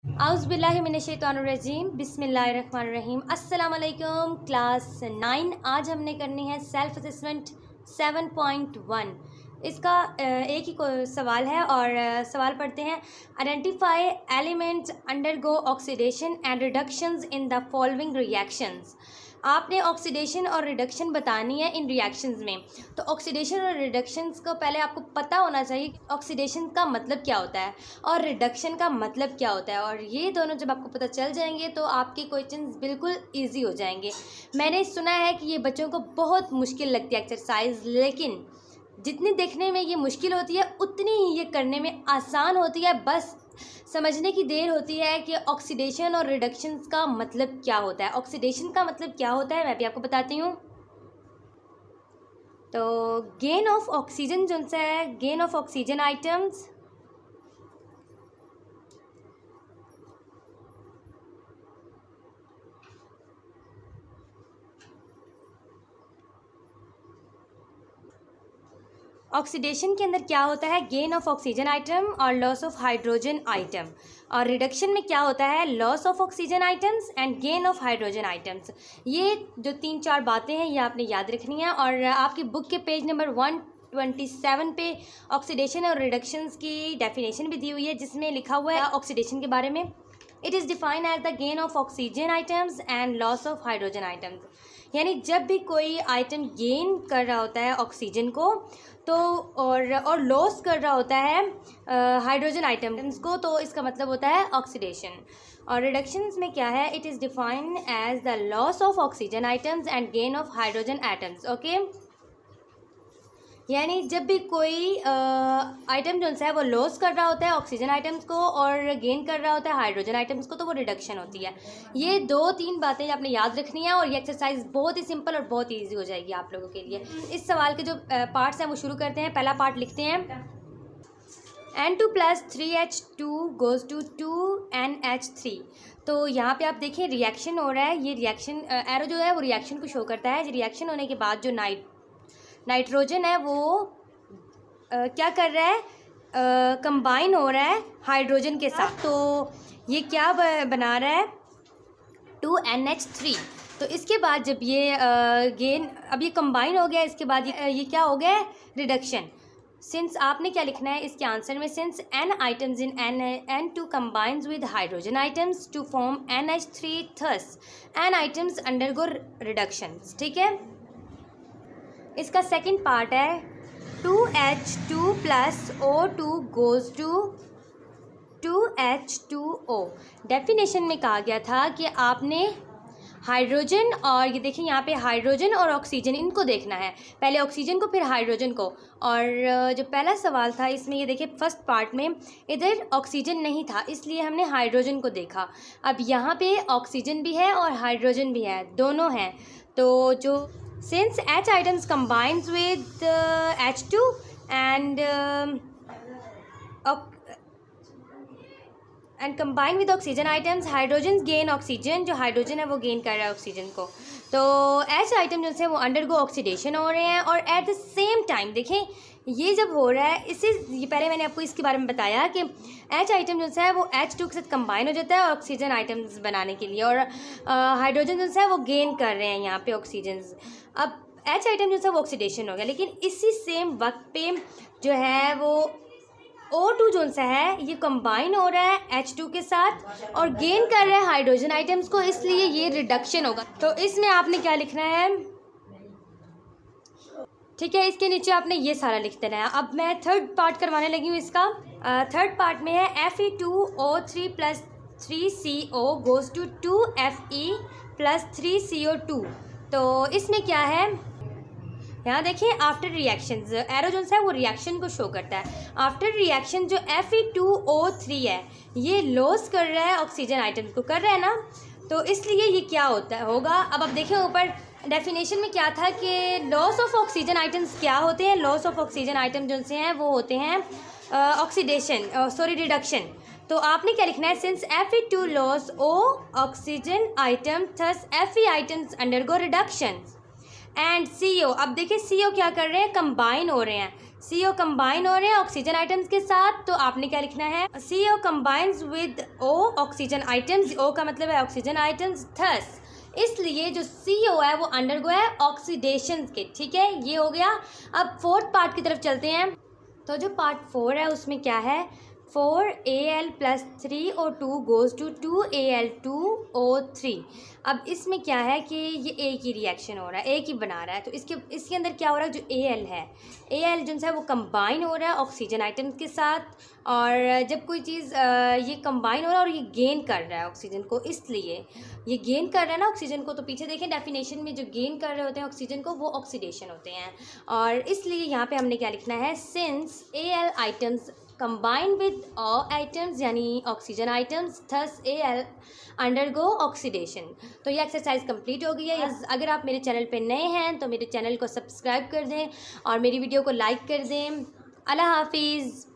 आउज़ुबिल्लाहिमिनश्शैतानिर्रजीम बिस्मिल्लाहिर्रहमानिर्रहीम। अस्सलाम वालेकुम क्लास 9। आज हमने करनी है सेल्फ असेसमेंट 7.1। इसका एक ही सवाल है और सवाल पढ़ते हैं। Identify elements undergo oxidation and reductions in the following reactions. आपने ऑक्सीडेशन और रिडक्शन बतानी है इन रिएक्शंस में। तो ऑक्सीडेशन और रिडक्शंस को पहले आपको पता होना चाहिए ऑक्सीडेशन का मतलब क्या होता है और रिडक्शन का मतलब क्या होता है, और ये दोनों जब आपको पता चल जाएंगे तो आपके क्वेश्चंस बिल्कुल इजी हो जाएंगे। मैंने सुना है कि ये बच्चों को बहुत मुश्किल लगती है एक्सरसाइज, लेकिन जितनी देखने में ये मुश्किल होती है उतनी ही ये करने में आसान होती है। बस समझने की देर होती है कि ऑक्सीडेशन और रिडक्शन का मतलब क्या होता है। ऑक्सीडेशन का मतलब क्या होता है मैं भी आपको बताती हूँ। तो गेन ऑफ ऑक्सीजन जो है, gain of oxygen items oxidation के अंदर क्या होता है, गेन ऑफ ऑक्सीजन आइटम और लॉस ऑफ हाइड्रोजन आइटम। और रिडक्शन में क्या होता है, loss of oxygen items and gain of hydrogen items. ये जो 3-4 बातें हैं ये आपने याद रखनी है। और आपकी बुक के पेज नंबर 127 पे ऑक्सीडेशन और रिडक्शंस की डेफिनेशन भी दी हुई है, जिसमें लिखा हुआ है ऑक्सीडेशन के बारे में, it is defined as the gain of oxygen items and loss of hydrogen items. यानी जब भी कोई आइटम गेन कर रहा होता है ऑक्सीजन को तो और लॉस कर रहा होता है हाइड्रोजन आइटम्स को, तो इसका मतलब होता है ऑक्सीडेशन। और रिडक्शंस में क्या है, it is defined as the loss of oxygen items and gain of hydrogen items. Okay, यानी जब भी कोई आइटम जो है वो लॉस कर रहा होता है ऑक्सीजन आइटम्स को और गेन कर रहा होता है हाइड्रोजन आइटम्स को, तो वो रिडक्शन होती है। ये 2-3 बातें आपने याद रखनी है और ये एक्सरसाइज बहुत ही सिंपल और बहुत ही ईजी हो जाएगी आप लोगों के लिए। इस सवाल के जो पार्ट्स हैं वो शुरू करते हैं। पहला पार्ट लिखते हैं, N2 + 3H2 goes to 2NH3। तो यहाँ पे आप देखें रिएक्शन हो रहा है। ये रिएक्शन एरो जो है वो रिएक्शन को शो करता है। रिएक्शन होने के बाद जो नाइट्रोजन है वो क्या कर रहा है, कंबाइन हो रहा है हाइड्रोजन के साथ। तो ये क्या बना रहा है, 2NH3। तो इसके बाद जब ये अब ये कंबाइन हो गया, इसके बाद ये क्या हो गया, रिडक्शन। सिंस आपने क्या लिखना है इसके आंसर में, since N items in N2 combines with hydrogen items to form NH3, thus N items undergo reductions। ठीक है, इसका सेकंड पार्ट है 2H2 + O2 goes to 2H2O। Definition में कहा गया था कि आपने हाइड्रोजन और ये देखिए यहाँ पे हाइड्रोजन और ऑक्सीजन इनको देखना है, पहले ऑक्सीजन को फिर हाइड्रोजन को। और जो पहला सवाल था इसमें ये देखिए फर्स्ट पार्ट में इधर ऑक्सीजन नहीं था, इसलिए हमने हाइड्रोजन को देखा। अब यहाँ पे ऑक्सीजन भी है और हाइड्रोजन भी है, दोनों हैं। तो जो since H items combines with H2 and combine with oxygen items, hydrogens gain oxygen। जो हाइड्रोजन है वो गेन कर रहा है ऑक्सीजन को। तो H आइटम जो है वो अंडरगो ऑक्सीडेशन हो रहे हैं और एट द सेम टाइम देखें ये जब हो रहा है, ये पहले मैंने आपको इसके बारे में बताया कि H आइटम जो है वो H2 के साथ कंबाइन हो जाता है ऑक्सीजन आइटम्स बनाने के लिए, और हाइड्रोजन जो है वो गेन कर रहे हैं यहाँ पे ऑक्सीजन। अब H आइटम जो है वो ऑक्सीडेशन हो गया, लेकिन इसी सेम वक्त पे जो है वो O2 जो सा है ये कंबाइन हो रहा है H2 के साथ और गेन कर रहा है हाइड्रोजन आइटम्स को, इसलिए ये रिडक्शन होगा। तो इसमें आपने क्या लिखना है, ठीक है, इसके नीचे आपने ये सारा लिख देना है। अब मैं थर्ड पार्ट करवाने लगी हूँ इसका। थर्ड पार्ट में है Fe2O3 + 3CO goes to 2Fe + 3CO2। तो इसमें क्या है, यहाँ देखिए आफ्टर रिएक्शंस, एरो जो है वो रिएक्शन को शो करता है। आफ्टर रिएक्शन जो Fe2O3 है ये लॉस कर रहा है ऑक्सीजन आइटम को, कर रहा है ना, तो इसलिए ये क्या होगा। अब आप देखें ऊपर डेफिनेशन में क्या था कि लॉस ऑफ ऑक्सीजन आइटम्स क्या होते हैं, लॉस ऑफ ऑक्सीजन आइटम जो से हैं वो होते हैं रिडक्शन। तो आपने क्या लिखना है, since Fe2 loss O oxygen atom thus Fe items undergo reduction. And CO, अब देखिए CO क्या कर रहे हैं, कंबाइन हो रहे हैं, CO कंबाइन हो रहे हैं ऑक्सीजन आइटम्स के साथ। तो आपने क्या लिखना है, CO combines with O oxygen items, O का मतलब है ऑक्सीजन आइटम्स, थस इसलिए जो CO है वो अंडरगो है ऑक्सीडेशन के, ठीक है, ये हो गया। अब फोर्थ पार्ट की तरफ चलते हैं। तो जो पार्ट 4 है उसमें क्या है, 4Al+3O2 गोज़ टू 2Al2O3। अब इसमें क्या है कि ये एक ही रिएक्शन हो रहा है, एक ही बना रहा है। तो इसके अंदर क्या हो रहा है, जो Al है, Al जो है वो कंबाइन हो रहा है ऑक्सीजन आइटम्स के साथ। और जब कोई चीज़ ये कंबाइन हो रहा है और ये गेन कर रहा है ऑक्सीजन को, इसलिए ये गेन कर रहा है ना ऑक्सीजन को, तो पीछे देखें डेफिनेशन में जो गेन कर रहे होते हैं ऑक्सीजन को वो ऑक्सीडेशन होते हैं। और इसलिए यहाँ पे हमने क्या लिखना है, since Al atoms combine with O atoms यानी oxygen atoms, thus Al undergo oxidation. तो ये एक्सरसाइज कंप्लीट हो गई है। अगर आप मेरे चैनल पे नए हैं तो मेरे चैनल को सब्सक्राइब कर दें और मेरी वीडियो को लाइक कर दें। अल्लाह हाफिज़।